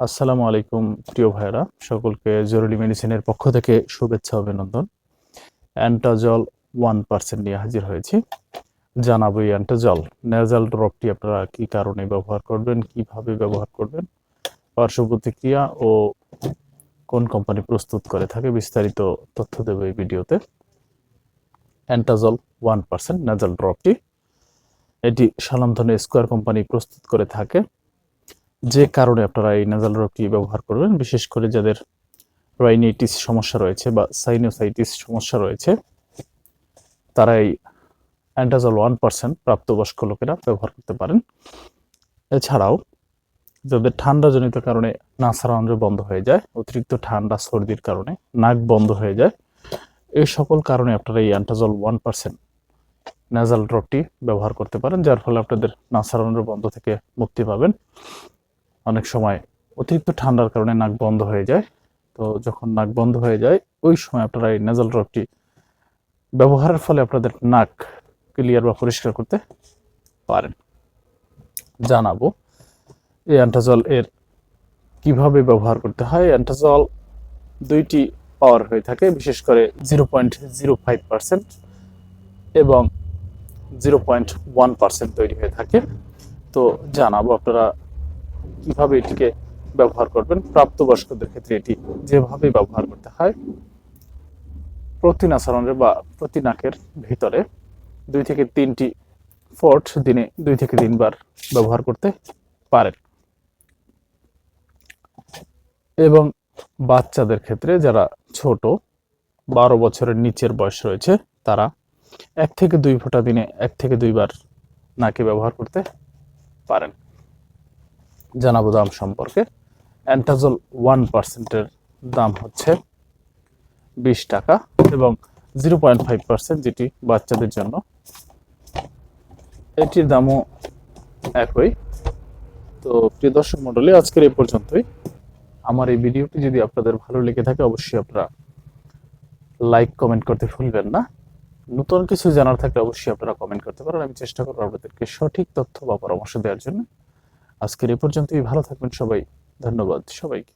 আসসালামু আলাইকুম প্রিয় ভাইরা, সকলকে জরুরি মেডিসিনের পক্ষ থেকে শুভেচ্ছা অভিনন্দন। অ্যান্টাজল 1% নিয়ে হাজির হয়েছি। জানাবো এই অ্যান্টাজল নেজাল ড্রপটি আপনারা কি কারণে ব্যবহার করবেন, কিভাবে ব্যবহার করবেন, পার্শ্ব প্রতিক্রিয়া ও কোন কোম্পানি প্রস্তুত করে থাকে, বিস্তারিত তথ্য দেব এই ভিডিওতে। অ্যান্টাজল 1% নেজাল ড্রপটি এটি সালামধনে স্কোয়ার কোম্পানি প্রস্তুত করে থাকে। যে কারণে আপনারা এই নেজাল ড্রপটি ব্যবহার করবেন, বিশেষ করে যাদের রাইনাইটিস সমস্যা রয়েছে বা সাইনোসাইটিস সমস্যা রয়েছে, তারা এই অ্যান্টাজল 1% প্রাপ্তবয়স্ক লোকেরা ব্যবহার করতে পারেন। এছাড়াও যাদের ঠান্ডাজনিত কারণে নাসারন্ধ্র বন্ধ হয়ে যায়, অতিরিক্ত ঠান্ডা সর্দির কারণে নাক বন্ধ হয়ে যায়, এই সকল কারণে আপনারা এই অ্যান্টাজল 1% নেজাল ড্রপটি ব্যবহার করতে পারেন, যার ফলে আপনাদের নাসারন্ধ্র বন্ধ থেকে মুক্তি পাবেন। অনেক সময় অতিরিক্ত ঠান্ডার কারণে নাক বন্ধ হয়ে যায়, তো যখন নাক বন্ধ হয়ে যায় ওই সময় আপনারা এই নেজাল ড্রপটি ব্যবহারের ফলে আপনাদের নাক ক্লিয়ার বা পরিষ্কার করতে পারেন। জানাবো এই অ্যান্টাজল এর কিভাবে ব্যবহার করতে হয়। অ্যান্টাজল দুইটি পাওয়ার হয়ে থাকে, বিশেষ করে 0.05% এবং 0.1% তৈরি হয়ে থাকে। তো জানাবো আপনারা কিভাবে এটিকে ব্যবহার করবেন। প্রাপ্তবয়স্কদের ক্ষেত্রে এটি যেভাবে ব্যবহার করতে হয়, প্রতি নাসারণে বা প্রতি নাকের ভিতরে 2 থেকে 3টি ফোর্ট দিনে 2 থেকে 3 বার ব্যবহার করতে পারেন। এবং বাচ্চাদের ক্ষেত্রে যারা ছোট 12 বছরের নিচের বয়স রয়েছে, তারা 1 থেকে 2 ফোঁটা দিনে 1 থেকে 2 বার নাকে ব্যবহার করতে পারেন। জানাবো দাম সম্পর্কে। অ্যান্টাজল 1%-এর দাম হচ্ছে 20 টাকা এবং 0.5% যেটি বাচ্চাদের জন্য, এটির দামও একই। তো প্রিয় দর্শক মণ্ডলী, আজকের এই পর্যন্তই। আমার এই ভিডিওটি যদি আপনাদের ভালো লেগে থাকে, অবশ্যই আপনারা লাইক কমেন্ট করতে ভুলবেন না। নতুন কিছু জানার থাকলে অবশ্যই আপনারা কমেন্ট করতে পারেন, আমি চেষ্টা করবো আপনাদেরকে সঠিক তথ্য বা পরামর্শ দেওয়ার জন্য। আজকের এই পর্যন্তই। ভালো থাকবেন সবাই। ধন্যবাদ সবাইকে।